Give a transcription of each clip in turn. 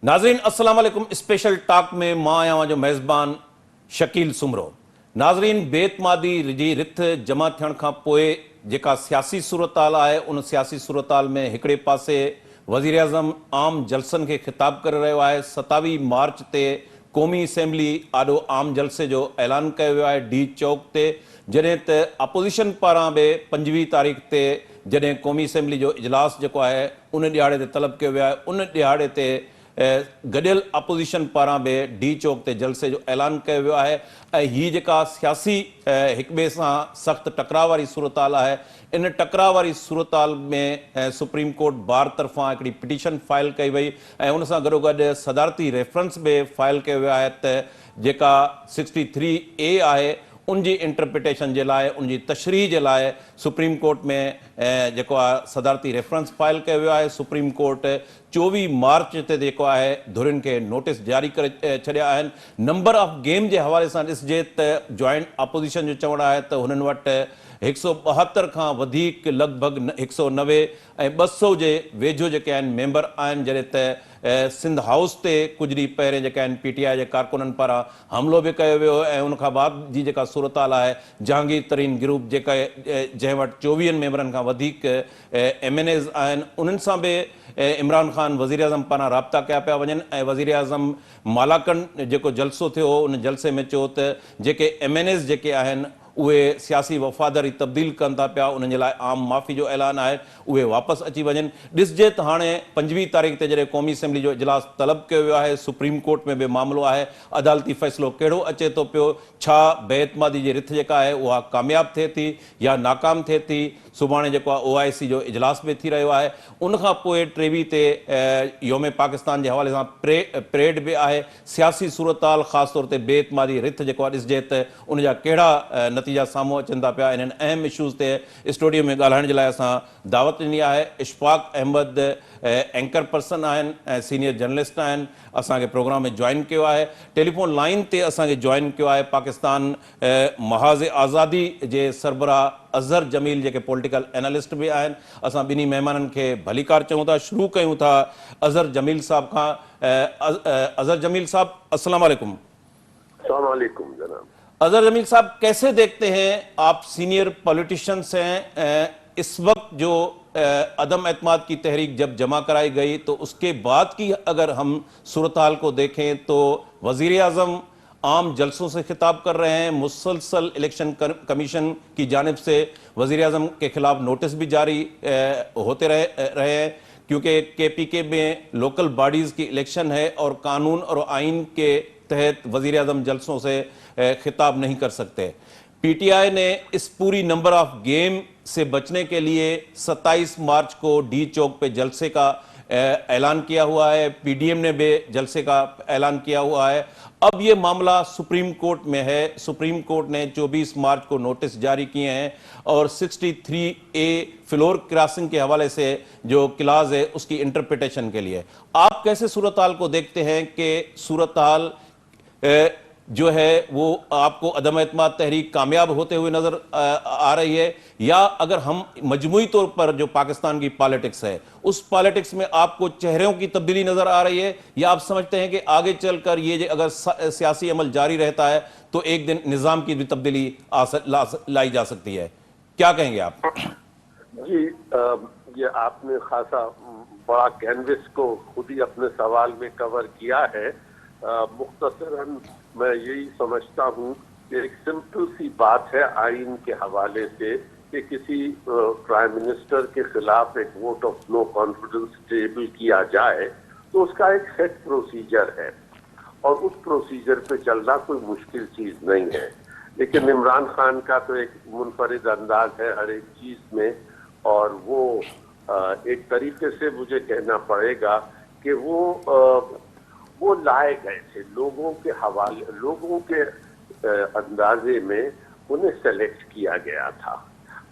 नाज़रीन अस्सलाम वालेकुम। स्पेशल टॉक में मां आया जो मेज़बान शकील सुमरो। नाज़रीन बेतमादी जी रिथ जमा थियण खां पोइ जेका सियासी सूरताल आहे उन सियासी सूरताल में हिकिड़े पासे वज़ीर आज़म आम जलसनि खे ख़िताब करे रहियो आहे। 27 मार्च ते क़ौमी असेंबली आॾो आम जलसे जो ऐलान कयो वियो आहे डी चौक ते, जॾहिं त अपोज़िशन पारां बि 25 तारीख़ ते जॾहिं क़ौमी असेंबली जो इजलास जेको आहे उन ॾिहाड़े ते तलब कयो वियो आहे, उन ॾिहाड़े ते गॾियल अपोज़िशन पारां बि डी चौक ते जलसे जो ऐलान कयो वियो आहे। ऐं हीअ जेका सियासी हिक ॿिए सां सख़्तु टकराव वारी सूरताल आहे, इन टकराव वारी सूरताल में सुप्रीम कोर्ट बार तरफ़ां हिकिड़ी पिटीशन फाइल कई वई ऐं उन सां गॾोगॾु सदारती रेफरेंस बि फाइल कयो वियो आहे त जेका 63A आहे उनजी इंटरप्रिटेशन जे लाइ, उनजी तशरीह जे लाइ सुप्रीम कोर्ट में जेको आहे सदारती रेफरेंस फाइल कयो वियो आहे। सुप्रीम कोर्ट 24 मार्च ते जेको आहे धुरियुनि खे नोटिस जारी करे छॾिया आहिनि। नंबर ऑफ गेम जे हवाले सां ॾिसिजे त जॉइंट अपोज़िशन जो चवणु आहे त हुननि वटि 172 खां वधीक लॻभॻि 190 ऐं 200 जे वेझो जेके आहिनि मेंबर आहिनि, जॾहिं त सिंध हाउस ते कुझु ॾींहं पहिरें जेके आहिनि PTI जे कारकुननि पारां हमिलो बि कयो वियो ऐं उनखां बाद जी जेका सूरताल आहे जहांगीर तरीन ग्रुप जेका जंहिं वटि 24 मेंबरनि खां वधीक MNAs आहिनि, उन्हनि सां बि इमरान ख़ान वज़ीर आज़म पारां राब्ता कया पिया वञनि ऐं वज़ीर आज़म मालाकन जेको जलसो थियो हो उन जलसे में चयो त जेके MNAs जेके आहिनि उहे सियासी वफ़ादारी तब्दील कनि था पिया, उन्हनि जे लाइ आम माफ़ी जो ऐलान आहे, उहे वापसि अची वञनि। ॾिसिजे त हाणे 25 तारीख़ ते जॾहिं क़ौमी असेंबली जो इजलास तलब कयो वियो आहे, सुप्रीम कोर्ट में बि मामिलो आहे, अदालती फ़ैसिलो कहिड़ो अचे थो पियो, छा बेतमादी जी रिथ जेका आहे उहा कामयाबु थिए थी या नाकाम थिए थी। सुभाणे जेको आहे OIC जो इजलास बि थी रहियो आहे। उनखां पोइ 23 ते योम पाकिस्तान जे हवाले सां परेड बि आहे। सियासी सूरताल ख़ासि तौर ते बेतमादी रिथ जेको आहे ॾिसिजे त उनजा कहिड़ा नतीजा साम्हूं अचनि था पिया। इन्हनि अहम इशूज़ ते स्टूडियो में ॻाल्हाइण जे लाइ असां दावत ॾिनी आहे। इशफाक अहमद एंकर पर्सन आहिनि ऐं सीनियर जर्नलिस्ट आहिनि, असांखे प्रोग्राम में जॉइन कयो आहे। टेलीफोन लाइन ते असांखे जॉइन कयो आहे पाकिस्तान महाज़ आज़ादी जे सरबराह अज़हर जमील जेके पॉलिटिकल एनालिस्ट बि आहिनि। असां ॿिन्ही महिमाननि खे भलीकार चऊं था। शुरू कयूं था अज़हर जमील साहब खां। अज़हर जमील साहब अस्सलाम वालेकुम। अस्सलाम वालेकुम जनाब। अज़हर जमील साहब, कैसे देखते हैं आप, सीनियर पॉलिटिशियंस हैं, इस वक्त जो अदम एतमाद की तहरीक जब जमा कराई गई तो उसके बाद की अगर हम सूरत हाल को देखें तो वज़ीर आज़म आम जलसों से खिताब कर रहे हैं, मुसलसल इलेक्शन कमीशन की जानिब से वज़ीर आज़म के खिलाफ नोटिस भी जारी होते रहे हैं, क्योंकि KPK में लोकल बॉडीज़ की इलेक्शन है और कानून और आइन के तहत वज़ीर आज़म जलसों से खिताब नहीं कर सकते। PTI ने इस पूरी नंबर ऑफ गेम से बचने के लिए 27 मार्च को डी चौक पे जलसे का ऐलान किया हुआ है। PDM ने भी जलसे का ऐलान किया हुआ है। अब ये मामला सुप्रीम कोर्ट में है। सुप्रीम कोर्ट ने 24 मार्च को नोटिस जारी किए हैं और 63A फ्लोर क्रॉसिंग के हवाले से जो क्लाज है उसकी इंटरप्रिटेशन के लिए आप कैसे सूरत हाल को देखते हैं कि सूरत हाल जो है वो आपको अदम एतमाद तहरीक कामयाब होते हुए नजर आ रही है, या अगर हम मजमूई तौर पर जो पाकिस्तान की पॉलिटिक्स है उस पॉलिटिक्स में आपको चेहरों की तब्दीली नजर आ रही है, या आप समझते हैं कि आगे चलकर ये अगर सियासी अमल जारी रहता है तो एक दिन निज़ाम की भी तब्दीली लाई जा सकती है? क्या कहेंगे आप? जी, ये आपने खासा बड़ा कैनवस को खुद ही अपने सवाल में कवर किया है। मुख्तसरन मैं यही समझता हूँ कि एक सिंपल सी बात है आइन के हवाले से कि किसी प्राइम मिनिस्टर के खिलाफ एक vote of no confidence table किया जाए तो उसका एक सेट प्रोसीजर है और उस प्रोसीजर पे चलना कोई मुश्किल चीज नहीं है। लेकिन इमरान खान का तो एक मुनफरिद अंदाज है हर एक चीज में, और वो एक तरीके से मुझे कहना पड़ेगा कि वो लाए गए थे लोगों के हवाले, लोगों के अंदाजे में उन्हें सेलेक्ट किया गया था।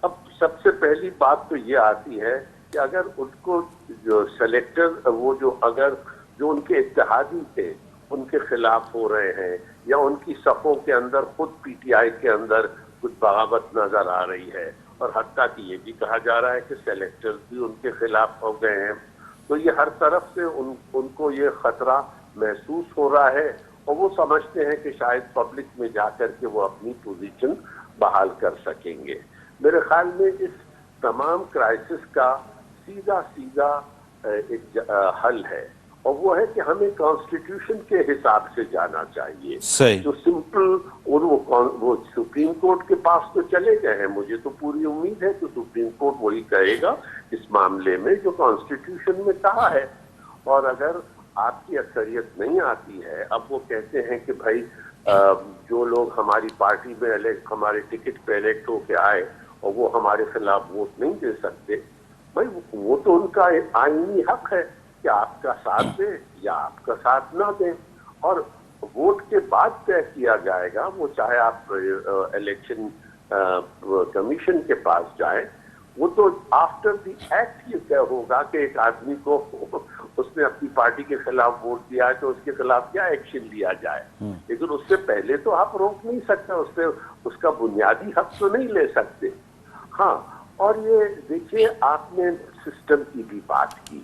अब सबसे पहली बात तो ये आती है कि अगर उनको जो सेलेक्टर अगर जो उनके इत्तेहादी थे उनके खिलाफ हो रहे हैं या उनकी सफ़ों के अंदर खुद PTI के अंदर कुछ बगावत नजर आ रही है और हत्ता कि ये भी कहा जा रहा है कि सेलेक्टर्स भी उनके खिलाफ हो गए हैं, تو یہ ہر طرف سے ان کو یہ خطرہ محسوس ہو رہا ہے اور وہ سمجھتے ہیں کہ شاید پبلک میں جا کر کے وہ اپنی پوزیشن بحال کر سکیں گے. میرے خیال میں اس تمام کرائسس کا سیدھا ایک حل ہے اور وہ ہے کہ ہمیں کانسٹیٹیوشن کے حساب سے جانا چاہیے. صحیح. جو سمپل وہ سپریم کورٹ کے پاس تو چلے گئے ہیں, مجھے تو پوری امید ہے کہ سپریم کورٹ وہی کہے گا اس معاملے میں جو کانسٹیٹیوشن میں کہا ہے. اور اگر آپ کی اکثریت نہیں آتی ہے, اب وہ کہتے ہیں کہ بھائی جو لوگ ہماری پارٹی میں ہمارے ٹکٹ پہ الیکٹ ہو کے آئے اور وہ ہمارے خلاف ووٹ نہیں دے سکتے, بھائی وہ تو ان کا آئینی حق ہے کہ آپ کا ساتھ دیں یا آپ کا ساتھ نہ دیں, اور ووٹ کے بعد طے کیا جائے گا. وہ چاہے آپ الیکشن کمیشن کے پاس جائیں, وہ تو آفٹر دی ایکٹ یہ طے ہوگا کہ ایک آدمی کو اس نے اپنی پارٹی کے خلاف ووٹ دیا ہے تو اس کے خلاف کیا ایکشن لیا جائے. لیکن اس سے پہلے تو آپ روک نہیں سکتے, اس کا بنیادی حق تو نہیں لے سکتے. ہاں, اور یہ دیکھیے آپ نے سسٹم کی بھی بات کی,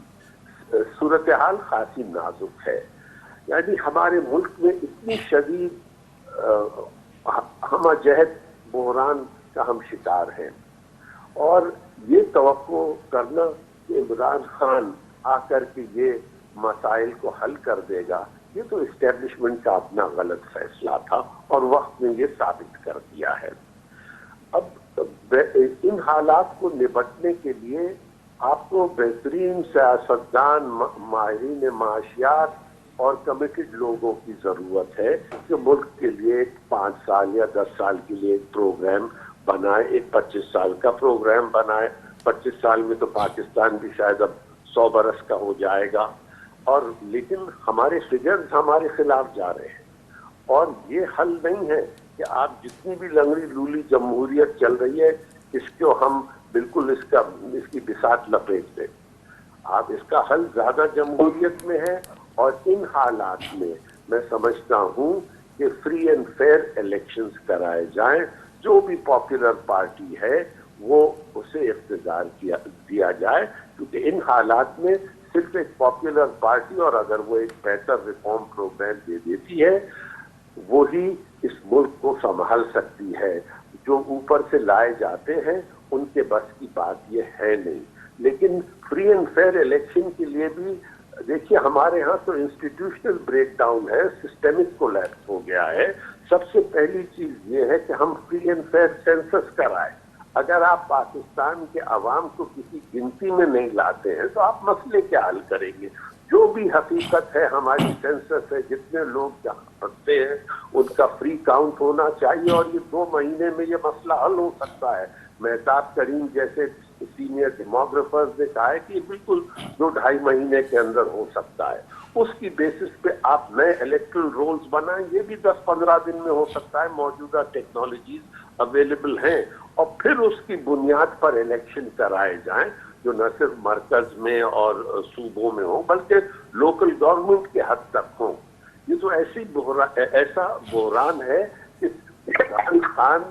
صورتحال خاصی نازک ہے. یعنی ہمارے ملک میں اتنی شدید ہمہ جہت بحران کا ہم شکار ہیں, اور یہ توقع کرنا کہ عمران خان آ کر کے یہ مسائل کو حل کر دے گا, یہ تو اسٹیبلشمنٹ کا اپنا غلط فیصلہ تھا اور وقت نے یہ ثابت کر دیا ہے. اب ان حالات کو نپٹنے کے لیے آپ کو بہترین سیاستدان, ماہرین معاشیات اور کمیٹڈ لوگوں کی ضرورت ہے کہ ملک کے لیے 5 سال یا 10 سال کے لیے ایک پروگرام بنائے, ایک 25 سال کا پروگرام بنائے. 25 سال میں تو پاکستان بھی شاید اب 100 برس کا ہو جائے گا, اور لیکن ہمارے فگرز ہمارے خلاف جا رہے ہیں. اور یہ حل نہیں ہے کہ آپ جتنی بھی لنگڑی لولی جمہوریت چل رہی ہے اس کو ہم بالکل اس کی بساط لپیٹ دیں. آپ اس کا حل زیادہ جمہوریت میں ہے, اور ان حالات میں سمجھتا ہوں کہ فری اینڈ فیئر الیکشنز کرائے جائیں. جو بھی پاپولر پارٹی ہے وہ اسے اقتدار دیا جائے, کیونکہ ان حالات میں صرف ایک پاپولر پارٹی, اور اگر وہ ایک بہتر ریفارم پروگرام دے دیتی ہے, وہی اس ملک کو سنبھال سکتی ہے. جو اوپر سے لائے جاتے ہیں ان کے بس کی بات یہ ہے نہیں. لیکن فری اینڈ فیئر الیکشن کے لیے بھی دیکھیے ہمارے ہاں تو انسٹیٹیوشنل بریک ڈاؤن ہے, سسٹمک کولیپس ہو گیا ہے. سب سے پہلی چیز یہ ہے کہ ہم فری اینڈ فیئر سینسس کرائیں. اگر آپ پاکستان کے عوام کو کسی گنتی میں نہیں لاتے ہیں تو آپ مسئلے کیا حل کریں گے؟ جو بھی حقیقت ہے ہماری سینسس ہے, جتنے لوگ جہاں رہتے ہیں ان کا فری کاؤنٹ ہونا چاہیے, اور یہ 2 مہینے میں یہ مسئلہ حل ہو سکتا ہے. مہتاب کریم جیسے سینئر ڈیموگرافرز نے کہا ہے کہ یہ بالکل 2-2.5 مہینے کے اندر ہو سکتا ہے. اس کی بیسس پہ آپ نئے الیکٹرل رولز بنائیں, یہ بھی 10-15 دن میں ہو سکتا ہے. موجودہ ٹیکنالوجیز اویلیبل ہیں, اور پھر اس کی بنیاد پر الیکشن کرائے جائیں جو نہ صرف مرکز میں اور صوبوں میں ہوں بلکہ لوکل گورنمنٹ کے حد تک ہوں. یہ تو ایسا بحران ہے کہ عمران خان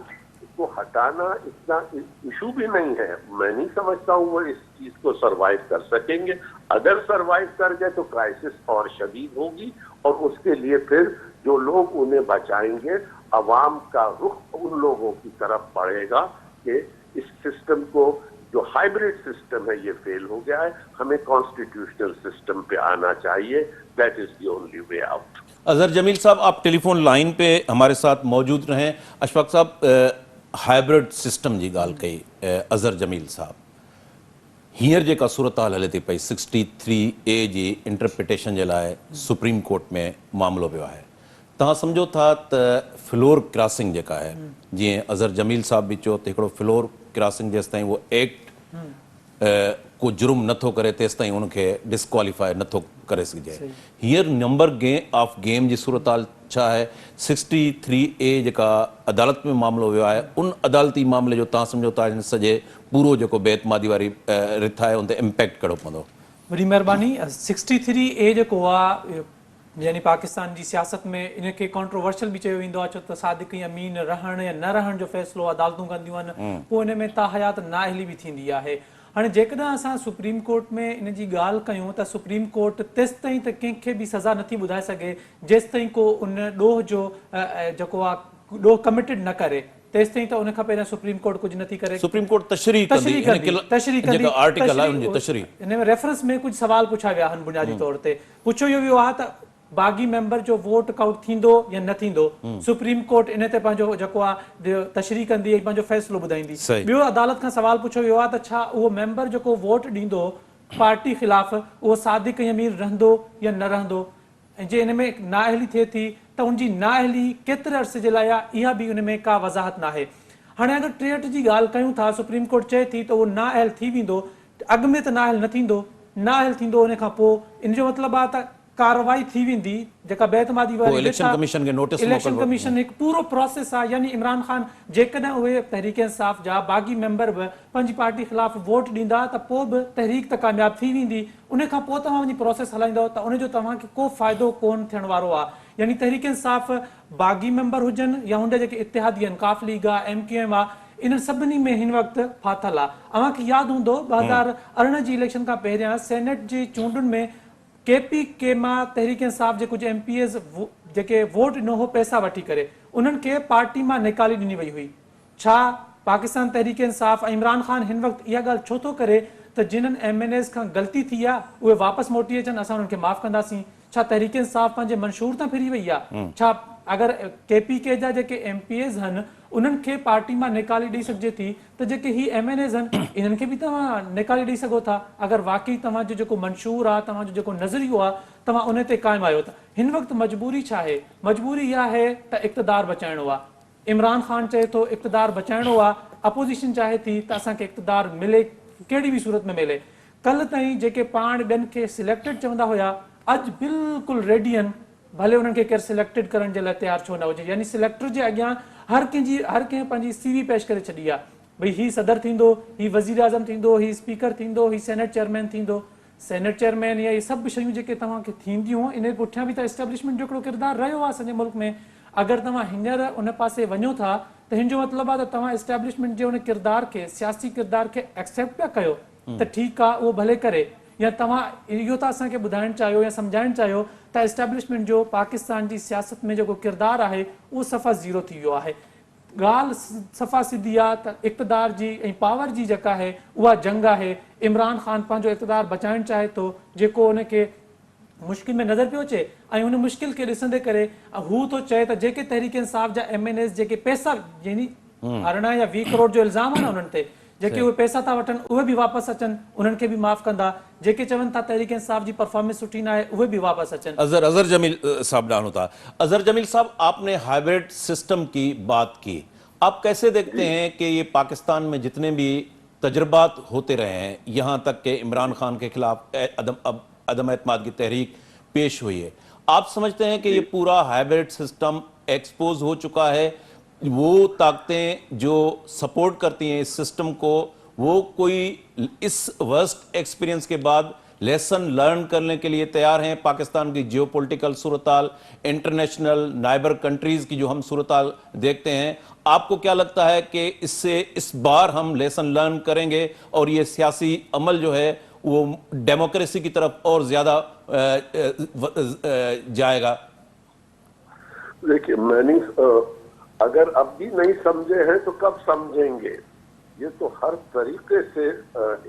کو ہٹانا اتنا ایشو بھی نہیں ہے. میں نہیں سمجھتا ہوں وہ اس چیز کو سروائیو کر سکیں گے. اگر سروائیو کر گئے تو کرائسس اور شدید ہوگی, اور اس کے لیے پھر جو لوگ انہیں بچائیں گے, عوام کا رخ ان لوگوں کی طرف پڑے گا کہ اس سسٹم کو, جو ہائیبریڈ سسٹم ہے یہ فیل ہو گیا ہے, ہمیں کانسٹیٹیوشنل سسٹم پہ آنا چاہیے. That is the only way out. Azhar Jamil صاحب, آپ ٹیلی فون لائن پہ ہمارے ساتھ موجود رہیں. اشفاق صاحب, ہائیبریڈ سسٹم جی گال کئی اظہر جمیل صاحب, ہیر जेका सूरत हाल हले थी पई 63A जी इंटरप्रिटेशन जे लाइ सुप्रीम कोर्ट में मामिलो वियो आहे. तव्हां सम्झो था त फ्लोर क्रॉसिंग जेका आहे, जीअं अज़हर जमील साहब बि चयो त हिकिड़ो फ्लोर क्रॉसिंग जेसि ताईं उहो एक्ट को जुर्म नथो करे तेसि ताईं उनखे डिस्क्वालीफाई नथो करे सघिजे. हींअर नंबर ऑफ गेम जी सूरत हाल छा आहे? 63A जेका अदालत में मामिलो वियो आहे, उन अदालती मामले जो तव्हां सम्झो था सॼे पूरो जेको बेतमादी वारी रिथ आहे उन ते इम्पैक्ट कहिड़ो पवंदो? वॾी महिरबानी. 63A जेको आहे यानी पाकिस्तान जी सियासत में इनखे कॉन्ट्रोवर्शियल बि चयो वेंदो आहे, छो त सादिक अमीन रहण या न रहण जो फ़ैसिलो अदालतूं कंदियूं आहिनि, पोइ इन में ताहयात नाअहली बि थींदी आहे. हाणे जेकॾहिं असां सुप्रीम कोर्ट में इन जी ॻाल्हि कयूं त सुप्रीम कोर्ट तेसि ताईं त कंहिंखे बि सज़ा नथी ॿुधाए सघे जेसि ताईं को उन ॾोह जो जेको आहे ॾोह कमिटेड न करे, तेसि ताईं त उन खां पहिरियां सुप्रीम कोर्ट कुझु नथी करे। सुप्रीम कोर्ट तशरीह कंदी आर्टिकल आहे उनजी तशरीह। हिन में रेफरेंस में कुझु सवाल पुछा विया आहिनि बुनियादी तौर ते। पुछियो इहो वियो आहे त बागी मेंबर जो वोट काउंट थींदो या न थींदो, सुप्रीम कोर्ट इन ते पंहिंजो जेको आहे तशरीह कंदी, पंहिंजो फ़ैसिलो ॿुधाईंदी। ॿियो अदालत खां सवाल पुछियो वियो आहे त छा उहो मेंबर जेको वोट ॾींदो पार्टी ख़िलाफ़ उहो सादिक यमीन रहंदो या न रहंदो, ऐं जे इन में नाअहली थिए थी त उनजी नाअहली केतिरे अरसे जे लाइ आहे, इहा बि उन में का वज़ाहत न आहे। हाणे अगरि 63 जी ॻाल्हि कयूं था, सुप्रीम कोर्ट चए थी त उहो नाअहल थी वेंदो, अॻु में त नाअहल न थींदो, नाअहल थींदो उन खां पोइ, इन जो मतिलबु आहे त कार्रवाई थी वेंदी जेका बैतमादी वारी इलेक्शन कमीशन खे नोटिस इलेक्शन कमीशन हिकु पूरो प्रोसेस आहे। यानी इमरान खान जेकॾहिं उहे तहरीक इंसाफ़ जा बागी मेंबर बि पंहिंजी पार्टी ख़िलाफ़ वोट ॾींदा त पोइ बि तहरीक त कामयाबु थी वेंदी, उन खां पोइ तव्हां वञी प्रोसेस हलाईंदव त उनजो तव्हांखे को फ़ाइदो कोन थियण वारो आहे। यानी तहरीक इंसाफ़ बागी मेंबर हुजनि या हुनजा जेके इतिहादी आहिनि, काफ लीग आहे, MQM आहे, इन सभिनी में हिन वक़्तु फाथल आहे। अव्हांखे यादि हूंदो 2018 जी इलेक्शन खां पहिरियां सेनेट जी चूंडुनि में KPK मां तहरीक इंसाफ़ जे कुझु MPs जेके वोट ॾिनो हो पैसा वठी करे, उन्हनि खे पार्टी मां निकाली ॾिनी वई हुई। छा पाकिस्तान तहरीक इंसाफ़ ऐं इमरान खान हिन वक़्तु इहा ॻाल्हि छो थो करे त जिन्हनि MNAs खां ग़लती थी आहे उहे वापसि मोटी अचनि, असां उन्हनि खे माफ़ कंदासीं? छा तहरीक इंसाफ़ पंहिंजे मंशूर तां फिरी वई आहे? छा अगर KPK जा जेके MPs आहिनि उन्हनि खे पार्टी मां निकाली ॾेई सघिजे थी त जेके ही MNAs आहिनि इन्हनि खे बि तव्हां निकाली ॾेई सघो था? अगर वाकई तव्हांजो जेको मंशूर आहे, तव्हांजो जेको नज़रियो आहे, तव्हां उन ते क़ाइमु आहियो त हिन वक़्तु मजबूरी छा आहे? मजबूरी इहा आहे त इक़्तिदार बचाइणो आहे। इमरान खान चए थो इक़्तिदार बचाइणो आहे, अपोजिशन चाहे थी त असांखे इक़्तिदार मिले, कहिड़ी बि सूरत में मिले। कल्ह ताईं जेके पाण ॿियनि खे सिलेक्टेड चवंदा हुया, अॼु बिल्कुलु रेडी आहिनि, भले उन्हनि खे केरु सिलेक्टेड करण जे लाइ तयारु छो न हुजे। यानी सिलेक्टर जे अॻियां हर कंहिं पंहिंजी CV पेश करे छॾी आहे, भई ही सदर थींदो, ही वज़ीर आज़म थींदो, ही स्पीकर थींदो, ही सेनेट चेयरमैन थींदो। सेनेट चेयरमैन या इहे सभु शयूं जेके तव्हांखे थींदियूं, इन पुठियां बि त एस्टेब्लिशमेंट जो हिकिड़ो किरदारु रहियो आहे असांजे मुल्क में। अगरि तव्हां हींअर उन पासे वञो था त हिन जो मतिलबु आहे त तव्हां एस्टेब्लिशमेंट जे उन किरदार खे, सियासी किरदार खे एक्सेप्ट पिया कयो त ठीकु आहे, उहो भले करे, या तव्हां इहो था असांखे ॿुधाइणु चाहियो या सम्झाइणु चाहियो त एस्टेब्लिशमेंट जो पाकिस्तान जी सियासत में जेको किरदारु आहे उहो सफ़ा ज़ीरो थी वियो आहे। ॻाल्हि सफ़ा सिधी आहे त इक़्तिदार जी ऐं पावर जी जेका आहे उहा जंग आहे। इमरान खान पंहिंजो इक़्तिदार बचाइणु चाहे थो, जेको उनखे मुश्किल में नज़र पियो अचे, ऐं उन मुश्किल खे ॾिसंदे करे हू थो चए त जेके तहरीक इंसाफ़ जा MNAs जेके पैसा, यानी 18 या 20 करोड़ जो इल्ज़ाम आहे न उन्हनि ते, जेके उहे पैसा था वठनि उहे भी वापसि अचनि, उन्हनि खे बि माफ़ कंदा। जेके चवनि था तहरीक इंसाफ़ जी परफॉर्मेंस सुठी न आहे उहे भी वापसि अचनि। अजहर जमील साहब डाल होता। अजहर जमील साहब, आपने हाइब्रिड सिस्टम की बात की, आप कैसे देखते हैं कि ये पाकिस्तान में जितने भी तजर्बात होते रहे हैं, यहाँ तक कि इमरान खान के खिलाफ अदम एतमाद की तहरीक पेश हुई है, आप समझते हैं कि ये पूरा हाइब्रिड सिस्टम एक्सपोज हो चुका है? वो ताकतें जो सपोर्ट करती हैं इस सिस्टम को, वो कोई इस वर्स्ट एक्सपीरियंस के बाद लेसन लर्न करने के लिए तैयार हैं? पाकिस्तान की जियोपॉलिटिकल सूरताल, इंटरनेशनल नाइबर कंट्रीज की जो हम सूरताल देखते हैं, आपको क्या लगता है कि इससे इस बार हम लेसन लर्न करेंगे और ये सियासी अमल जो है वो डेमोक्रेसी की तरफ और ज्यादा जाएगा? देखिए, मैंने अगर अब भी नहीं समझे हैं तो कब समझेंगे? ये तो हर तरीके से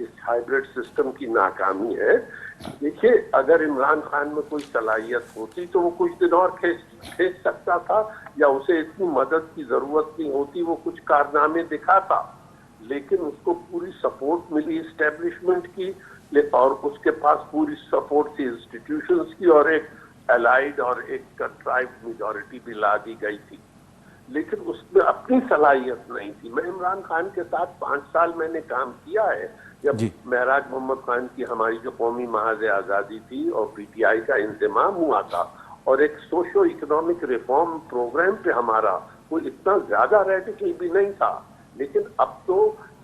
इस हाइब्रिड सिस्टम की नाकामी है। देखिए, अगर इमरान खान में कोई सलाहियत होती तो वो कुछ दिन और खींच सकता था, या उसे इतनी मदद की जरूरत नहीं होती, वो कुछ कारनामे दिखाता, लेकिन उसको पूरी सपोर्ट मिली इस्टेब्लिशमेंट की, और उसके पास पूरी सपोर्ट थी इंस्टीट्यूशंस की, और एक अलाइड और एक कंट्राइव्ड मेजॉरिटी भी ला दी गई थी, लेकिन उसमें अपनी सलाहियत नहीं थी। मैं इमरान खान के साथ 5 साल मैंने काम किया है, जब महराज मोहम्मद खान की हमारी जो कौमी महाज़ आज़ादी थी और PTI का इंतमाम हुआ था, और एक सोशो इकोनॉमिक रिफॉर्म प्रोग्राम पे हमारा कोई इतना ज्यादा रेडिकल भी नहीं था, लेकिन अब तो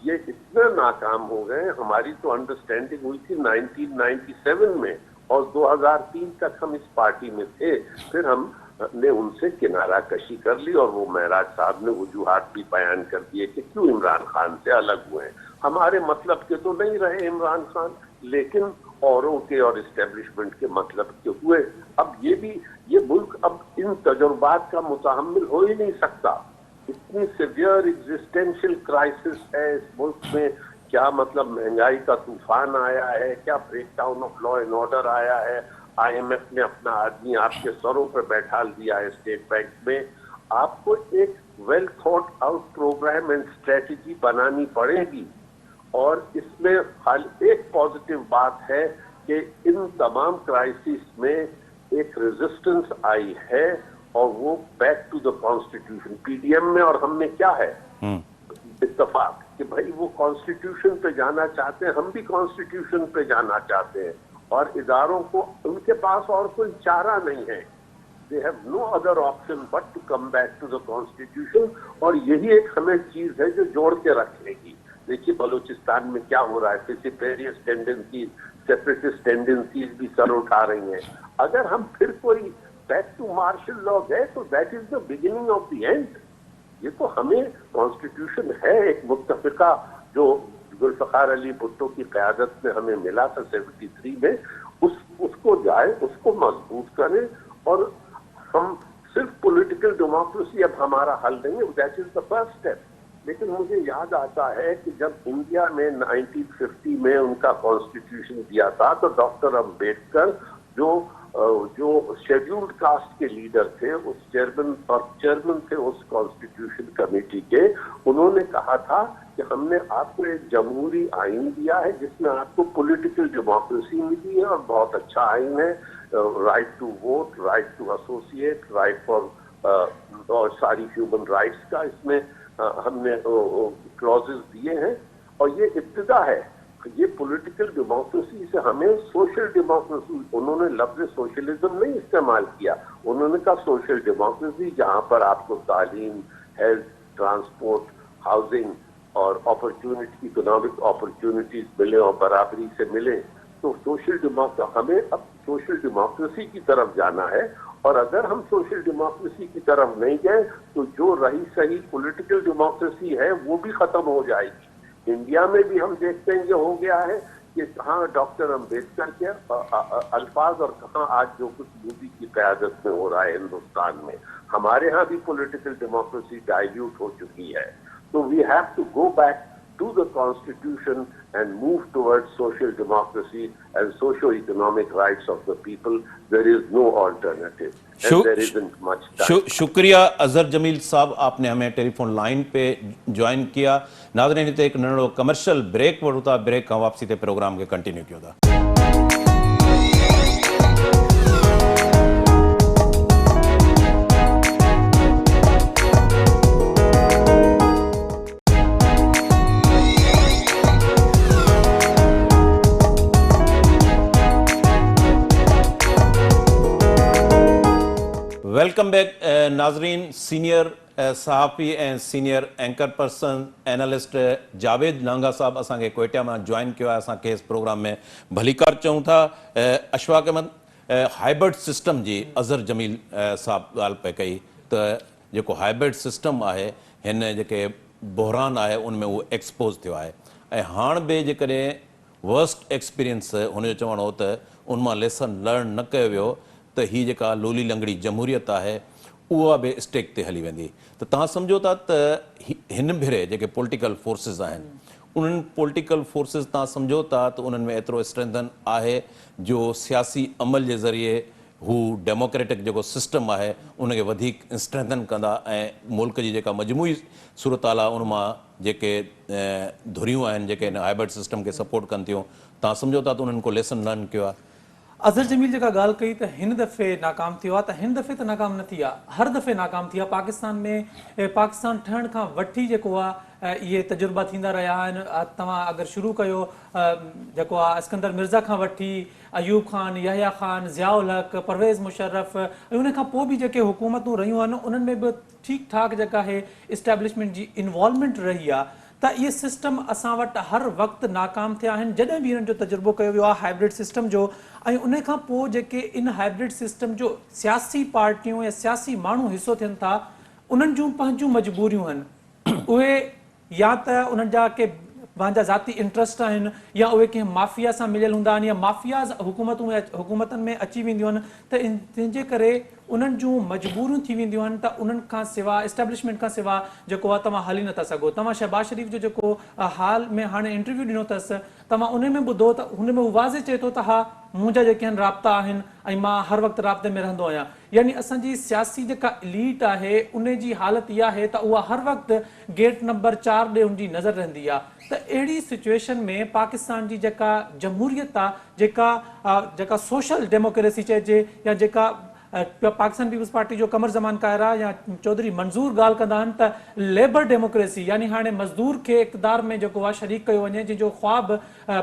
ये इतना नाकाम हो गए। हमारी तो अंडरस्टैंडिंग हुई थी 1997 में, और 2003 तक हम इस पार्टी में थे, फिर हम ने उनसे किनारा कशी कर ली और वो महराज साहब ने वजूहात भी बयान कर दिए कि क्यों इमरान खान से अलग हुए। हमारे मतलब के तो नहीं रहे इमरान खान, लेकिन औरों के और इस्टेब्लिशमेंट के मतलब के हुए। अब ये मुल्क अब इन तजुर्बात का मुतहम्मिल हो ही नहीं सकता। इतनी सीवियर एग्जिस्टेंशियल क्राइसिस है इस मुल्क में, क्या मतलब महंगाई का तूफान आया है, क्या breakdown of law and order आया है, IMF ने अपना आदमी आपके सरों पर बैठा दिया है स्टेट बैंक में। आपको एक well thought out programme and strategy बनानी पड़ेगी। और इसमें एक पॉजिटिव बात है कि इन तमाम क्राइसिस में एक रेजिस्टेंस आई है और वो back to the constitution. PDM में और हम में क्या है इत्तेफाक कि भाई वो कॉन्स्टिट्यूशन पे जाना चाहते हैं, हम भी कॉन्स्टिट्यूशन पे जाना चाहते हैं, और इदारों को उनके पास और कोई चारा नहीं है। They have no other option but to come back to the constitution. और यही एक हमें चीज है जो जोड़ के रखेगी। देखिए बलूचिस्तान में क्या हो रहा है, सेपेरेटिस टेंडेंसीज, सेपरेटिस्ट टेंडेंसीज भी सर उठा रही हैं। अगर हम फिर कोई बैक टू मार्शल लॉ गए तो that is the beginning of the end. ये तो हमें कॉन्स्टिट्यूशन है एक मुत्तफिका जो जुल्फ़िकार अली भुट्टो की क़यादत में हमें मिला था 73 में, उसको जाए, उसको मजबूत करें। और हम सिर्फ पॉलिटिकल डेमोक्रेसी अब हमारा हल नहीं है, that is the first step. लेकिन मुझे याद आता है कि जब इंडिया में 1950 में उनका कॉन्स्टिट्यूशन दिया था तो डॉक्टर अम्बेडकर जो शेड्यूल्ड कास्ट के लीडर थे, उस चेयरमैन थे उस कॉन्स्टिट्यूशन कमेटी के, उन्होंने कहा था कि हमने आपको एक जमहूरी आइन दिया है जिसमें आपको पॉलिटिकल डेमोक्रेसी मिली है और बहुत अच्छा आइन है, right to vote, right to associate, right for और सारी ह्यूमन राइट्स का इसमें हमने क्लॉजेस दिए हैं। और ये इब्तिदा है, ये पॉलिटिकल डेमोक्रेसी से हमें सोशल डेमोक्रेसी, उन्होंने लफ्ज सोशलिज्म नहीं इस्तेमाल किया, उन्होंने कहा सोशल डेमोक्रेसी जहां पर आपको तालीम, हेल्थ, ट्रांसपोर्ट, हाउसिंग और अपॉर्चुनिटी, इकोनॉमिक अपॉर्चुनिटीज मिले और बराबरी से मिले। तो सोशल डेमोक्रेसी, हमें अब सोशल डेमोक्रेसी की तरफ जाना है। और अगर हम सोशल डेमोक्रेसी की तरफ नहीं गए तो जो रही सही पॉलिटिकल डेमोक्रेसी है वो भी खत्म हो जाएगी। इंडिया में भी हम देखते हैं ये हो गया है कि कहाँ डॉक्टर अम्बेडकर के अल्फाज और कहाँ आज जो कुछ मोदी की क़यादत में हो रहा है हिंदुस्तान में। हमारे यहाँ भी पॉलिटिकल डेमोक्रेसी डाइल्यूट हो चुकी है। तो we have to go back to the constitution and move towards social democracy and socio-economic rights of the people. There is no alternative and there isn't much time. शुक्रिया अजहर जमील साहब, आपने हमें telephone line पे join किया। नाज़रीन हिते एक नंढड़ो commercial brake वठूं था, brake खां वापसी ते प्रोग्राम खे कंटिन्यू कयूं था। वेलकम बैक नाजरीन। सीनियर सहाफ़ी ऐं senior anchor person analyst Javed Nanga साहब असांखे कोयटा में ज्वाइन किया है। असांखे इस प्रोग्राम में भलीकार चऊं था। अशफाक अहमद, हाइब्रिड सिस्टम जी अज़हर जमील साहब ॻाल्हि पे कई तो जो हाइब्रिड सिस्टम है हिन जेके बहरान है उनमें वो एक्सपोज थियो है। ऐं हाण बि जेकॾहिं वर्स्ट एक्सपीरियंस हुनजो चवणो हो त उन मां लेसन लर्न न कयो वियो तो ही जेका लोली लंगड़ी जमहूरियत है उहा भी स्टेक ते हली वेंदी। तो तव्हां सम्झो था त हिन भेरे जेके पॉलिटिकल फोर्सिस आहिनि उन्हनि पॉलिटिकल फोर्सिस तव्हां सम्झो था त उन्हनि में एतिरो स्ट्रेंथन आहे जो सियासी अमल जे ज़रिए हू डेमोक्रेटिक जेको सिस्टम है उनखे वधीक स्ट्रेंथन कंदा ऐं मुल्क जी जेका मजमूई सूरत हाल आहे उन मां जेके धुरियूं आहिनि जेके हिन हाइब्रिड सिस्टम खे सपोर्ट कनि थियूं, तव्हां सम्झो था त उन्हनि को लेसन लर्न कयो आहे? अज़हर जमील जेका ॻाल्हि कई त हिन दफ़े नाकाम थियो आहे, त हिन दफ़े त नाकाम न थी आहे, हर दफ़े नाकाम थी आहे। पाकिस्तान में पाकिस्तान ठहण खां वठी जेको आहे इहे तजुर्बा थींदा रहिया आहिनि। तव्हां अगरि शुरू कयो जेको आहे सिकंदर मिर्ज़ा खां वठी अयूब खान, याहिया खान, ज़ियाउल हक़, परवेज़ मुशर्रफ, ऐं उन खां पोइ बि जेके हुकूमतूं रहियूं आहिनि उन्हनि में बि ठीकु ठाक जेका आहे इस्टेब्लिशमेंट जी इन्वॉल्वमेंट रही आहे। त इहे सिस्टम असां वटि हर वक़्तु नाकाम थिया आहिनि जॾहिं बि इन्हनि जो तजुर्बो कयो वियो आहे हाइब्रिड सिस्टम जो। ऐं उन खां पोइ जेके इन हाइब्रिड सिस्टम जो सियासी पार्टियूं या सियासी माण्हू हिसो थियनि था उन्हनि जूं पंहिंजूं मजबूरियूं आहिनि। उहे या त उन्हनि जा के पंहिंजा ज़ाती इंट्रस्ट आहिनि या उहे कंहिं माफ़िया सां मिलियल हूंदा आहिनि या माफ़ियाज़ हुकूमतुनि में अची वेंदियूं आहिनि। त तंहिंजे करे उन्हनि जूं मजबूरियूं थी वेंदियूं आहिनि त उन्हनि खां सवाइ एस्टेब्लिशमेंट खां सवाइ जेको आहे तव्हां हली नथा सघो। तव्हां शहबाज शरीफ़ जो जेको हाल में हाणे इंटरव्यू ॾिनो अथसि तव्हां उन में ॿुधो त हुन में हू वाज़े चए थो त हा मुंहिंजा जेके आहिनि राब्ता आहिनि ऐं मां हर वक़्तु राब्ते में रहंदो आहियां। यानी असांजी सियासी जेका इलीट आहे उन जी हालत इहा आहे त उहा हर वक़्तु गेट नंबर 4 ॾे उनजी नज़र रहंदी आहे। त अहिड़ी सिचुएशन में पाकिस्तान जी जेका जमहूरियत आहे जेका सोशल डेमोक्रेसी चइजे या जेका पाकिस्तान पीपल्स पार्टी जो कमर ज़मान कायरा या चौधरी मंज़ूर ॻाल्हि कंदा आहिनि त लेबर डेमोक्रेसी यानी हाणे मज़दूर खे इक़्तिदार में जेको आहे शरीक कयो वञे जंहिंजो ख्वाब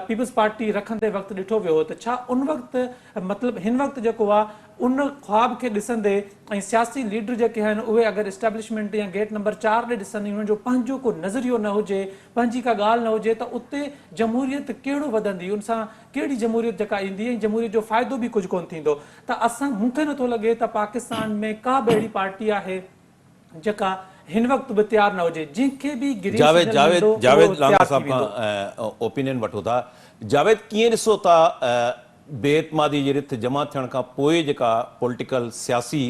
पीपल्स पार्टी रखंदे वक़्तु ॾिठो वियो हो। त छा उन वक़्तु मतिलबु हिन वक़्तु जेको आहे उन ख्वाब खे ॾिसंदे ऐं सियासी लीडर जेके आहिनि उहे अगरि एस्टेब्लिशमेंट या गेट नंबर 4 ॾे ॾिसनि उन्हनि जो पंहिंजो को नज़रियो न हुजे पंहिंजी का ॻाल्हि न हुजे त उते जमहूरियत कहिड़ो वधंदी उन सां कहिड़ी जमहूरियत जेका ईंदी ऐं जमहूरियत जो फ़ाइदो बि कुझु कोन थींदो। त मूंखे नथो लॻे त पाकिस्तान में का बि अहिड़ी पार्टी आहे जेका हिन वक़्तु बि तयारु न हुजे जंहिंखे बि जावेद लांगा साहब खां ओपिनियन वठो था। जावेद कीअं ॾिसो था बेएतमादी जी रिथ जमा थियण खां पोइ जेका पॉलिटिकल सियासी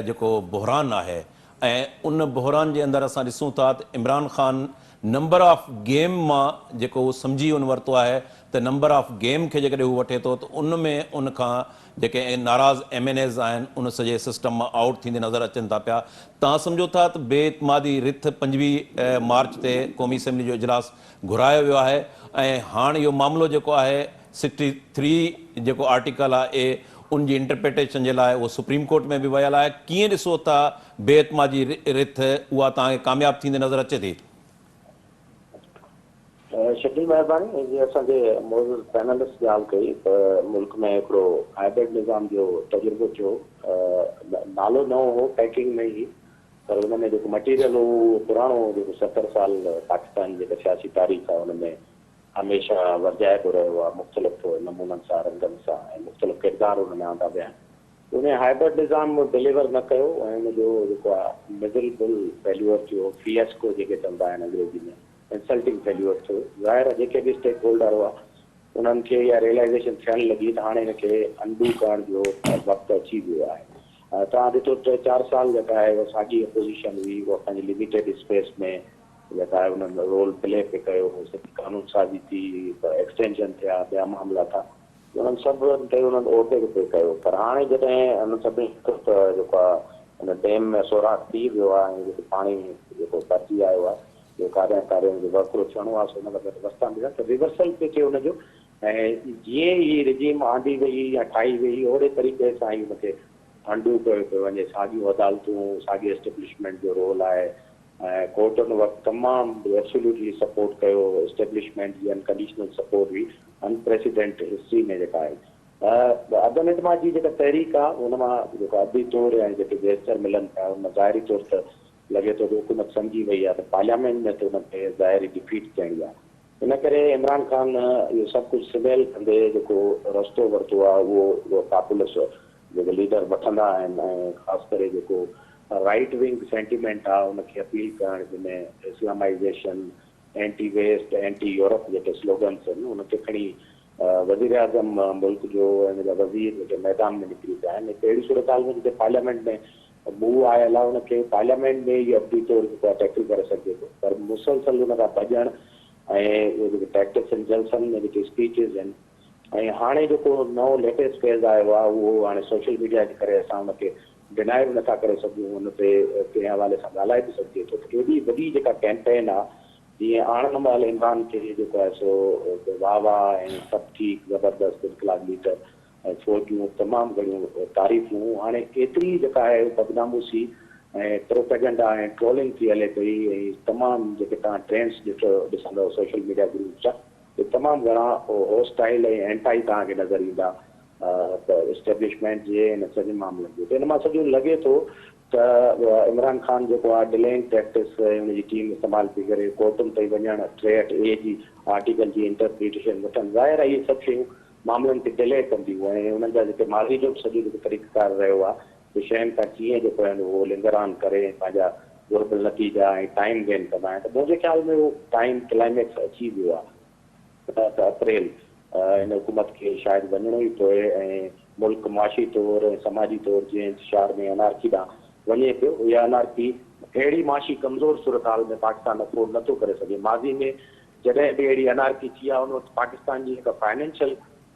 जेको बहरान आहे ऐं उन बहरान जे अंदरि असां ॾिसूं था त Imran Khan number of game मां जेको उहो सम्झी उन वरितो आहे त नंबर ऑफ गेम खे जेकॾहिं हू वठे थो त उन में उन खां जेके नाराज़ MNAs आहिनि उन सॼे सिस्टम मां आउट थींदे नज़र अचनि था पिया। तव्हां सम्झो था त बेएतमादी रिथ 25 मार्च ते क़ौमी असेंबली जो इजलास घुरायो वियो आहे ऐं हाणे इहो मामिलो जेको आहे 63 जेको आर्टिकल आहे उन जी इंटरप्रिटेशन जे लाइ उहो सुप्रीम कोर्ट में बि वियल आहे। कीअं ॾिसो था बेएतमादी रिथ उहा तव्हांखे कामयाबु थींदे नज़र अचे थी? शकील महिरबानी जी असांजे मौजूद पैनलिस्ट ॻाल्हि कई त मुल्क में हिकिड़ो हाइब्रिड निज़ाम जो तजुर्बो थियो नालो न हो पैकिंग में ई पर हुन में जेको मटीरियल हो पुराणो जेको 70 साल पाकिस्तान जेका सियासी तारीख़ आहे हुन में हमेशह वरजाइबो रहियो आहे मुख़्तलिफ़ नमूननि सां रंगनि सां ऐं मुख़्तलिफ़ किरदार हुन में आंदा विया आहिनि। उन हाइब्रिड निज़ाम डिलीवर न कयो ऐं हुनजो जेको आहे मिज़रेबल फेल्यूअर थियो फिएस्को जेके चवंदा आहिनि अंग्रेजी में इंसल्टिंग फेल्यूअर थियो। ज़ाहिर आहे जेके बि स्टेक होल्डर हुआ उन्हनि खे इहा रियलाइज़ेशन थियणु लॻी त हाणे हिनखे अंडू करण जो वक़्तु अची वियो आहे। तव्हां ॾिठो 3-4 साल जेका आहे उहा साॻी अपोज़िशन हुई उहा पंहिंजी लिमिटेड स्पेस में जेका आहे उन्हनि रोल प्ले पे कयो कानून साज़ी थी एक्सटेंशन थिया ॿिया मामला था उन्हनि सभु ते उन्हनि उहिदे पे कयो पर हाणे जॾहिं उन सभिनी जेको आहे हुन डैम में सोराख़ थी वियो आहे ऐं जेको पाणी जेको भरिजी आयो आहे जो कार्य जो वकिरो थियणो आहे हुन वक़्तु रस्ता मिलिया त रिवर्सल पे थियो हुनजो ऐं जीअं ई रिजीम आंदी वई या ठाही वई ओहिड़े तरीक़े सां ई हुनखे अंडू कयो पियो वञे। साॻियूं अदालतूं साॻी एस्टेब्लिशमेंट जो रोल आहे ऐं कोर्टुनि वक़्तु तमामु एब्सोल्युटली सपोर्ट कयो एस्टेब्लिशमेंट जी अनकंडीशनल सपोर्ट हुई अनप्रेसिडेंट हिस्ट्री में जेका आहे अदम एतमाद जी जेका तहरीक आहे हुन मां जेको अदी तौरु ऐं जेके जेस्टर मिलनि पिया हुन ज़ाहिरी तौर ते लॻे थो हुकूमत सम्झी वई आहे त पार्लियामेंट में त हुनखे ज़ाहिरी डिफीट थियणी आहे। इन करे इमरान ख़ान इहो सभु कुझु सिमेल कंदे जेको रस्तो वरितो आहे उहो पॉपुलर जेके लीडर वठंदा आहिनि ऐं ख़ासि करे जेको राइट विंग सेंटिमेंट आहे उनखे अपील करणु जंहिंमें इस्लामाइज़ेशन एंटी वेस्ट एंटी यूरोप जेके स्लोगन्स आहिनि उनखे खणी वज़ीर आज़म मुल्क जो हिन जा वज़ीर जेके मैदान में निकिरी पिया आहिनि अहिड़ी सूरत हाल में जिते पार्लियामेंट में मूं आयल आहे उनखे पार्लियामेंट में ई अवधी तौरु जेको आहे टैकल करे सघे थो पर मुसलसल हुन खां भॼणु ऐं उहे जेके टैक्टिक्स आहिनि जलसनि में जेके स्पीचिस आहिनि ऐं हाणे जेको नओं लेटेस्ट फेज़ आयो आहे उहो हाणे सोशल मीडिया जे करे असां हुनखे डिनाए बि नथा करे सघूं हुन ते कंहिं हवाले सां ॻाल्हाए बि सघिजे थो त एॾी वॾी जेका कैंपेन आहे जीअं आणण महिल इमरान खे जेको आहे सो वाह वाह ऐं सभु ठीकु ज़बरदस्त इनकलाब लीडर ऐं फ़ौजियूं तमामु घणियूं तारीफ़ूं हाणे एतिरी जेका आहे बदनामूसी ऐं प्रोपेगेंडा ऐं ट्रोलिंग थी हले पई ऐं तमामु जेके तव्हां ट्रेंड्स ॾिसंदव सोशल मीडिया ग्रुप्स जा उहे तमामु घणा होस्टाइल ऐं एंटाई तव्हांखे नज़र ईंदा त एस्टेब्लिशमेंट जे हिन सॼे मामले जो त हिन मां सॼो लॻे थो इमरान खान जेको आहे डिलेइंग प्रैक्टिस हुनजी टीम इस्तेमालु थी करे कोर्टुनि ताईं वञणु 63A जी आर्टिकल जी इंटरप्रिटेशन वठनि, ज़ाहिर आहे इहे सभु शयूं मामलनि खे डिले कंदियूं ऐं उन्हनि जा जेके माली जो सॼो जेको तरीक़ेकार रहियो आहे उहे शयुनि खां कीअं जेको आहिनि उहो लिंगरान करे पंहिंजा घुरबल नतीजा ऐं टाइम गेन कंदा आहिनि। त मुंहिंजे ख़्याल में उहो टाइम क्लाइमेक्स अची वियो आहे त अप्रैल हिन हुकूमत खे शायदि वञिणो ई पए ऐं मुल्क मुआशी तौर ऐं समाजी तौर जीअं इंतशार में अनारकी ॾांहुं वञे पियो। इहा अनारकी अहिड़ी मुआशी कमज़ोर सूरत हाल में पाकिस्तान अफोर्ड नथो करे सघे। माज़ी में जॾहिं बि अहिड़ी अनारकी थी आहे उन वटि पाकिस्तान जी हिकु फाइनेंशियल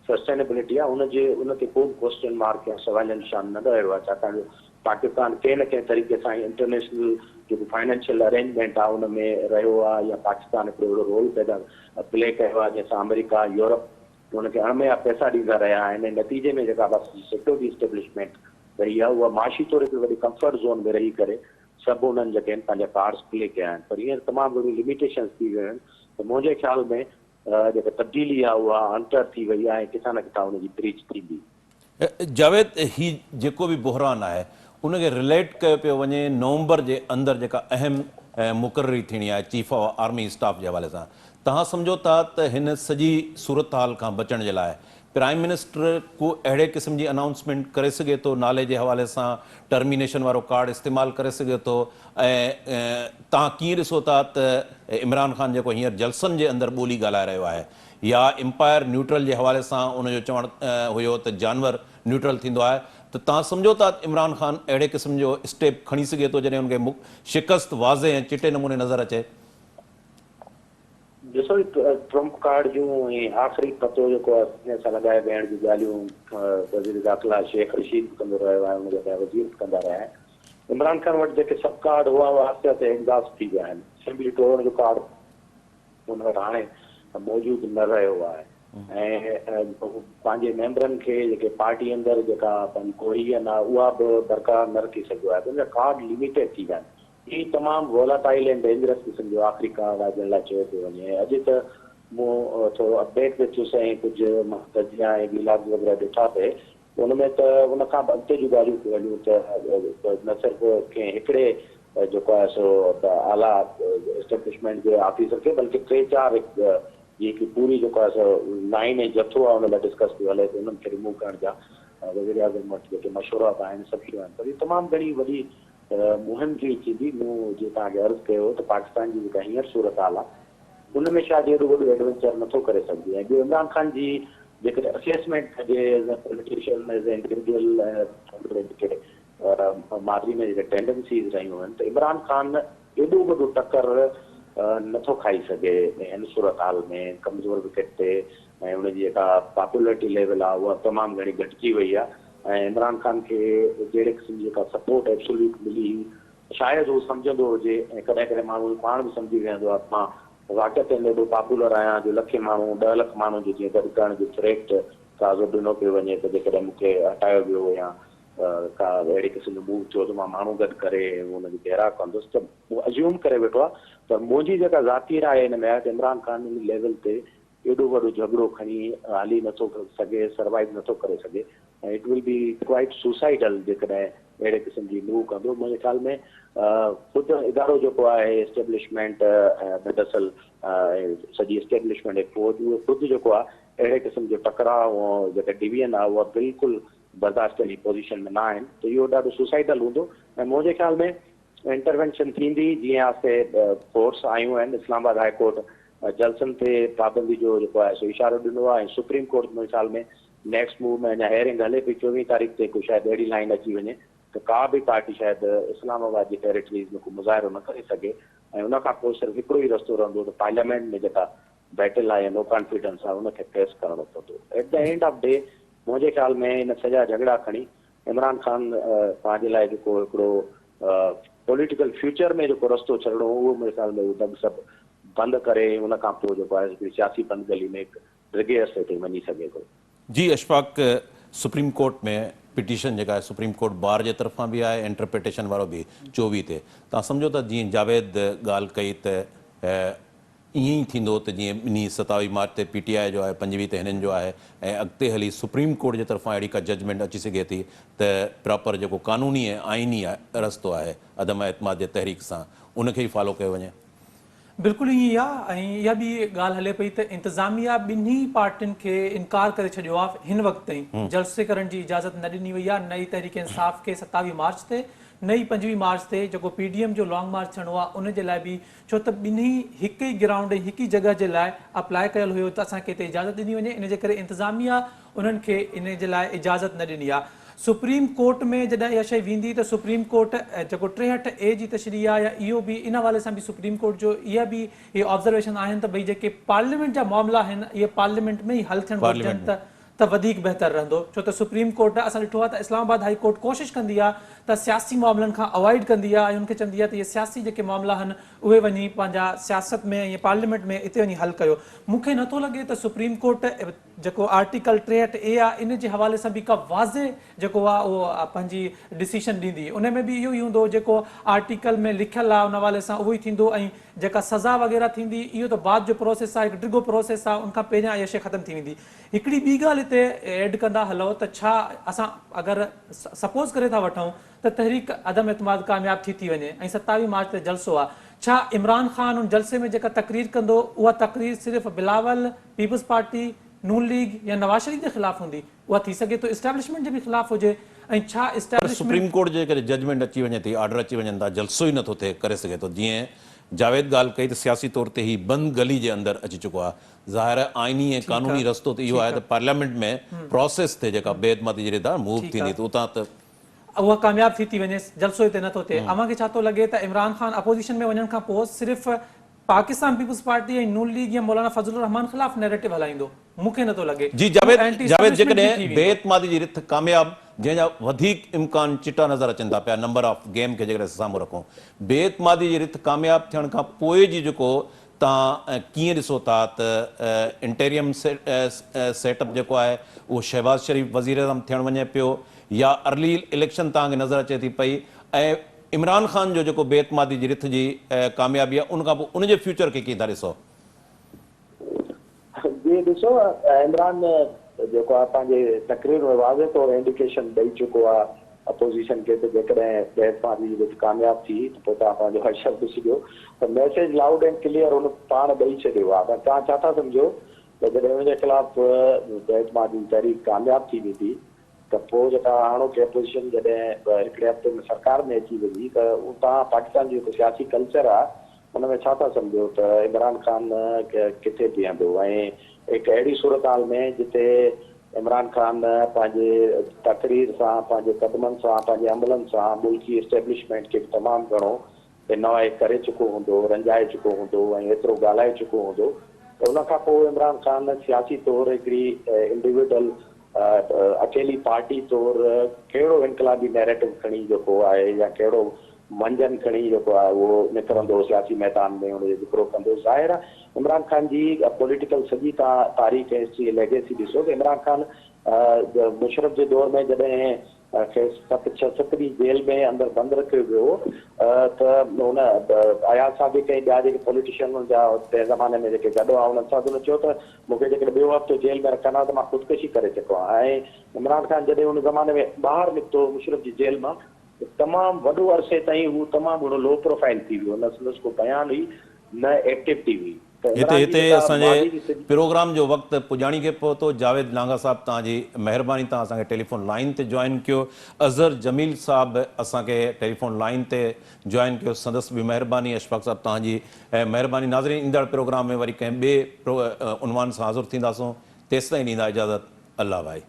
सस्टेनेबिलिटी आहे उन ते को क्वेश्चन मार्क या सवाल निशान न रहियो आहे, छाकाणि जो पाकिस्तान कंहिं न कंहिं तरीक़े सां इंटरनेशनल जेको फाइनेंशियल अरेंजमेंट आहे उन में रहियो आहे या पाकिस्तान हिकिड़ो अहिड़ो रोल पैदा प्ले कयो आहे जंहिंसां अमेरिका यूरोप उनखे अणमेया पैसा ॾींदा रहिया आहिनि। नतीजे में जेका बसि सिक्योरिटी इस्टेब्लिशमेंट रही आहे उहा माशी तौर हिकिड़ी वॾी कंफर्ट ज़ोन में रही करे सभु उन्हनि जेके आहिनि पंहिंजा कार्ड्स प्ले कया आहिनि। पर हींअर तमामु घणियूं लिमिटेशन्स थी वियूं आहिनि त मुंहिंजे ख़्याल में जेका तब्दीली आहे उहा अंतर थी वई आहे ऐं किथां न किथां हुनजी ब्रीच थींदी। जावेद, ही जेको बि बहरान आहे उनखे रिलेट कयो पियो वञे नवंबर जे अंदरि जेका अहम मुक़ररी थियणी आहे चीफ ऑफ आर्मी स्टाफ जे हवाले सां, तव्हां सम्झो था त हिन सॼी सूरत हाल खां बचण जे लाइ प्राइम मिनिस्टर को अहिड़े क़िस्म जी अनाउंसमेंट करे सघे थो, नाले जे हवाले सां टर्मिनेशन वारो कार्ड इस्तेमालु करे सघे थो? ऐं तव्हां कीअं ॾिसो था त इमरान ख़ान जेको हींअर जलसनि जे अंदरि ॿोली ॻाल्हाए रहियो आहे या एम्पायर न्यूट्रल जे हवाले सां उनजो चवणु हुयो त जानवर न्यूट्रल थींदो आहे, त तव्हां सम्झो था त इमरान ख़ान अहिड़े क़िस्म जो स्टेप खणी सघे थो जॾहिं हुनखे शिकस्त वाज़े ऐं चिटे नमूने नज़र अचे? ॾिसो ट्रम्प कार्ड जूं ऐं आख़िरी पतो जेको आहे हिन सां लॻाए वेहण जूं ॻाल्हियूं वज़ीर दाख़िला शेख रशीद कंदो रहियो आहे, हुनजा ॿिया वज़ीर कंदा रहिया आहिनि। इमरान खान वटि जेके सभु कार्ड हुआ उहा आहिस्ते आहिस्ते एग्ज़ॉस्ट थी विया आहिनि। असेंबली टोड़ जो कार्ड हुन वटि हाणे मौजूदु न रहियो आहे ऐं पंहिंजे मेंबरनि खे जेके पार्टी अंदरि जेका पंहिंजी कोहियन आहे उहा बि बरक़रार न रखी सघियो आहे। उनजा कार्ड लिमिटेड थी विया आहिनि। ही तमामु वोलाटाइल ऐं डेंजरस क़िस्म जो आख़िरी कार्ड आहे जिन लाइ चयो पियो वञे। अॼु त मूं थोरो अपडेट ॾिठुसि ऐं कुझु तजिया ऐं गिलास वग़ैरह ॾिठा पिए, उनमें त उनखां अॻिते जूं ॻाल्हियूं पियूं हलियूं त न सिर्फ़ु कंहिं हिकिड़े जेको आहे सो आला एस्टेब्लिशमेंट जे ऑफिसर खे बल्कि 3-4 जेकी पूरी जेको आहे सो लाइन ऐं जथो आहे उन लाइ डिस्कस पियो हले त उन्हनि खे रिमूव करण जा वज़ीर आज़म वटि जेके मशवरा आहिनि सभु शयूं आहिनि। पर हीअ तमामु घणी वॾी मुहिम जी थींदी। मूं जीअं तव्हांखे अर्ज़ु कयो त पाकिस्तान जी जेका हींअर सूरत हाल आहे उन में शायदि एॾो वॾो एडवेंचर नथो करे सघिजे। ऐं ॿियो इमरान ख़ान जी जेकॾहिं असेसमेंट कजे as a politician as a individual जेके मादी में जेके टेंडेंसीज़ रहियूं आहिनि त इमरान ख़ान एॾो वॾो टकर नथो खाई सघे हिन सूरत हाल में। कमज़ोर विकेट ते ऐं हुनजी जेका पॉपुलरिटी लेवल आहे उहा तमामु घणी घटिजी वई आहे ऐं इमरान ख़ान खे जहिड़े क़िस्म जी जेका सपोर्ट एब्सोल्यूट मिली शायदि हू सम्झंदो हुजे ऐं कॾहिं कॾहिं माण्हू पाण बि सम्झी वेंदो आहे मां वाक़ई एॾो पॉपुलर आहियां जो लखे माण्हू 10 लख माण्हू जो जीअं गॾु करण जो थ्रेट ताज़ो ॾिनो पियो वञे त जेकॾहिं मूंखे हटायो वियो या का अहिड़े क़िस्म जो मूव थियो त मां माण्हू गॾु करे हुनजी घेरा कंदुसि त उहो अज्यूम करे वेठो आहे। पर मुंहिंजी जेका ज़ाती राय हिन में आहे त इमरान ख़ान हिन लेवल ते एॾो वॾो झगड़ो खणी हली नथो सघे, सर्वाइव नथो करे सघे ऐं it will be quite suicidal जेकॾहिं अहिड़े क़िस्म जी मूव कंदो। मुंहिंजे ख़्याल में ख़ुदि इदारो जेको आहे एस्टेब्लिशमेंट दरअसल सॼी एस्टेब्लिशमेंट ऐं फौज उहो ख़ुदि जेको आहे अहिड़े क़िस्म जो टकराव जेका डिवीजन आहे उहा बिल्कुलु बर्दाश्त करण जी पोज़ीशन में न आहिनि त इहो ॾाढो सुसाइडल हूंदो। ऐं मुंहिंजे ख़्याल में इंटरवेंशन थींदी जीअं आस्ते फोर्स आयूं आहिनि। इस्लामाबाद हाई कोर्ट जलसनि ते पाबंदी जो जेको आहे सो इशारो ॾिनो आहे ऐं सुप्रीम कोर्ट मुंहिंजे ख़्याल में नेक्स्ट मूव में अञा हेयरिंग हले पई 24 तारीख़ ते को शायदि अहिड़ी लाइन अची वञे त का बि पार्टी शायदि इस्लामाबाद जी टेरिटरीज़ में को मुज़ाहिरो न करे सघे ऐं उनखां पोइ सिर्फ़ु हिकिड़ो ई रस्तो रहंदो त पार्लियामेंट में जेका बैटल आहे नो कॉन्फिडेंस आहे उनखे फेस करणो पवंदो। At the end of day मुंहिंजे ख़्याल में इन सॼा झगड़ा खणी इमरान ख़ान पंहिंजे लाइ जेको हिकिड़ो पॉलिटिकल फ्यूचर में जेको रस्तो छॾिणो उहो मुंहिंजे ख़्याल में उहो सभु बंदि करे उनखां पोइ जेको आहे हिकिड़ी सियासी पंधगली में हिकु रिगे रस्ते ते वञी सघे थो। जी अशफाक, सुप्रीम कोर्ट में पिटीशन जेका आहे सुप्रीम कोर्ट बार जे तरफ़ां बि आहे, इंटरप्रिटेशन वारो बि 24 ते। तव्हां सम्झो था जीअं जावेद ॻाल्हि कई त ईअं ई थींदो त जीअं ॿिन्ही 27 मार्च ते PTI जो आहे 25 ते हिननि जो आहे ऐं अॻिते हली सुप्रीम कोर्ट जे तरफ़ां अहिड़ी का जजमेंट अची सघे थी त प्रॉपर जेको कानूनी ऐं आइनी रस्तो आहे अदम एतमाद जे तहरीक सां उनखे ई फॉलो कयो वञे? बिल्कुलु ईअं ई आहे ऐं इहा बि ॻाल्हि हले पई त इंतिज़ामिया ॿिन्ही पार्टियुनि खे इनकार करे छॾियो आहे हिन वक़्त ताईं जलसे करण जी इजाज़त न ॾिनी वई आहे। नई तहरीक इंसाफ़ खे 27 मार्च ते, नई 25 मार्च ते जेको PDM जो लॉन्ग मार्च थियणो आहे उन जे लाइ बि, छो त ॿिन्ही हिकु ई ग्राउंड हिकु ई जॻह जे लाइ अप्लाई कयल हुयो त असांखे हिते इजाज़त ॾिनी वञे, इन जे करे इंतिज़ामिया उन्हनि खे इन जे लाइ इजाज़त न ॾिनी आहे। सुप्रीम कोर्ट में जॾहिं इहा शइ वेंदी त सुप्रीम कोर्ट जेको 63A जी तशरीह आहे या इहो बि इन हवाले सां बि सुप्रीम कोर्ट जो इहा बि इहे ऑब्ज़र्वेशन आहिनि त भई जेके पार्लियामेंट जा मामला आहिनि इहे पार्लियामेंट में ई हल थियण घुरिजनि त वधीक बहितर रहंदो, छो त सुप्रीम कोर्ट असां ॾिठो आहे त इस्लामाबाद हाई कोर्ट कोशिशि कंदी आहे त सियासी मामलनि खां अवॉइड कंदी आहे ऐं उनखे चवंदी आहे त इहे सियासी जेके मामला आहिनि उहे वञी पंहिंजा सियासत में ऐं पार्लियामेंट में हिते वञी हल कयो। मूंखे नथो लॻे त सुप्रीम कोर्ट जेको आर्टिकल 63A आहे इन जे हवाले सां बि का वाज़े जेको आहे उहो पंहिंजी डिसीशन ॾींदी। उन में बि इहो ई हूंदो जेको आर्टिकल में लिखियलु आहे उन हवाले सां उहो ई थींदो ऐं जेका सज़ा वग़ैरह थींदी इहो त बाद जो प्रोसेस आहे, हिकु डिघो प्रोसेस आहे, उनखां पहिरियां इहा शइ ख़तमु थी वेंदी। हिकिड़ी ॿी ॻाल्हि हिते ऐड कंदा हलो त छा असां अगरि सपोज़ करे था वठूं त तहरीक अदम एतमाद कामयाब थी वञे ऐं 27 मार्च ते जलसो आहे, छा इमरान ख़ान उन जलसे में जेका तकरीर कंदो उहा तकरीर सिर्फ़ु बिलावल, पीपल्स पार्टी, नून लीग या नवाज शरीफ जे ख़िलाफ़ हूंदी? उहा थी सघे तो इस्टेब्लिशमेंट जे बि ख़िलाफ़ हुजे ऐं छा इस्टेब्लिशमेंट सुप्रीम कोर्ट जे करे जजमेंट अची वञे थी, ऑर्डर अची वञनि था, जलसो ई नथो थिए करे सघे थो। जीअं जावेद ॻाल्हि कई त सियासी तौर ते ही बंदि गली जे अंदरि अची चुको आहे। ज़ाहिर आहे आइनी ऐं कानूनी रस्तो त इहो आहे त पार्लियामेंट में प्रोसेस ते जेका बेइतमादी जे रिदा मूव थींदी त उतां त उहा कामयाब थी वञे, जलसो हिते नथो थिए। अव्हांखे छा थो लॻे त इमरान ख़ान अपोज़िशन में वञण खां पोइ सिर्फ़ु पाकिस्तान पीपल्स पार्टी ऐं नून लीग या मौलाना फजलुर रहमान ख़िलाफ़ नैरेटिव हलाईंदो? मूंखे नथो लॻे। जी जावेद जेकॾहिं बेइतमादी जी रिथ कामयाब जंहिंजा वधीक इम्कान चिटा नज़र अचनि था पिया, नंबर ऑफ गेम खे जेकॾहिं साम्हूं रखूं, बेइतमादी जी रिथ कामयाब थियण खां पोइ जी जेको तव्हां कीअं ॾिसो था त इंटेरियम सेटअप जेको आहे उहो शहबाज शरीफ़ वज़ीर आज़म थियणु वञे पियो या अर्ली इलेक्शन तव्हांखे नज़र अचे थी पई, ऐं इमरान ख़ान जो जेको बेइतमादी जी रिथ जी कामयाबी आहे उनखां पोइ उनजे फ्यूचर खे कीअं था ॾिसो? जी ॾिसो, इमरान जेको आहे पंहिंजे तकरीर में वाज़े तौर इंडिकेशन ॾेई चुको आहे अपोज़िशन खे त जेकॾहिं बेइतमादी जी रिथ कामयाब थी त पोइ तव्हां पंहिंजो हर्षद ॾिसी ॾियो त मैसेज लाउड एंड क्लियर हुन पाण ॾेई छॾियो आहे। पर तव्हां छा था सम्झो त जॾहिं हुनजे ख़िलाफ़ बेइतमादी जी तहरीक कामयाब थी वेंदी त पोइ जेका हाणोकी अपोज़िशन जॾहिं हिकिड़े हफ़्ते में सरकार में अची वेंदी त तव्हां पाकिस्तान जो जेको सियासी कल्चर आहे हुन में छा था सम्झो त इमरान ख़ान किथे बीहंदो ऐं हिकु अहिड़ी सूरत हाल में जिते इमरान ख़ान पंहिंजे तकरीर सां, पंहिंजे क़दमनि सां, पंहिंजे अमलनि सां मुल्की एस्टेब्लिशमेंट खे तमामु घणो इनवाए करे चुको हूंदो, रंजाए चुको हूंदो ऐं एतिरो ॻाल्हाए चुको हूंदो त उनखां पोइ इमरान ख़ान सियासी तौरु हिकिड़ी इंडिविजुअल अकेली पार्टी तौरु कहिड़ो इनकलाबी नैरेटिव खणी जेको आहे या कहिड़ो मंजन खणी जेको आहे उहो निकिरंदो सियासी मैदान में हुनजो ज़िक्रो कंदो। ज़ाहिर आहे इमरान ख़ान जी पॉलिटिकल सॼी तव्हां तारीख़ ऐं हिस्ट्री लेगेसी ॾिसो त इमरान ख़ान मुशरफ जे दौर में जॾहिं खे 7 ॾींहं जेल में अंदरि बंदि रखियो वियो त हुन अयाज़ साबिक़ ऐं ॿिया जेके पॉलिटिशियन जा तंहिं ज़माने में जेके गॾु आहे उन्हनि सां हुन चयो त मूंखे जेकॾहिं ॿियो हफ़्तो जेल में रखंदा त मां ख़ुदकुशी करे चुको आहियां। ऐं इमरान ख़ान जॾहिं हुन ज़माने में ॿाहिरि निकितो मुशरफ जी जेल मां तमामु वॾो अरसे ताईं हू तमामु घणो लो प्रोफाइल थी वियो, न संदसि को बयान हुई न एक्टिव थी हुई। हिते असांजे प्रोग्राम जो वक़्तु पुॼाणी खे पहुतो। जावेद लांगा साहब तव्हांजी महिरबानी, तव्हां असांखे टेलीफोन लाइन ते जॉइन कयो। अज़हर जमील साहब असांखे टेलीफोन लाइन ते जॉइन कयो, संदसि बि महिरबानी। अशफाक साहब तव्हांजी महिरबानी। नाज़रीन, ईंदड़ प्रोग्राम में वरी कंहिं ॿिए उनवान सां हाज़िर थींदासूं, तेसिताईं ॾींदा इजाज़त। अल्लाह भाई।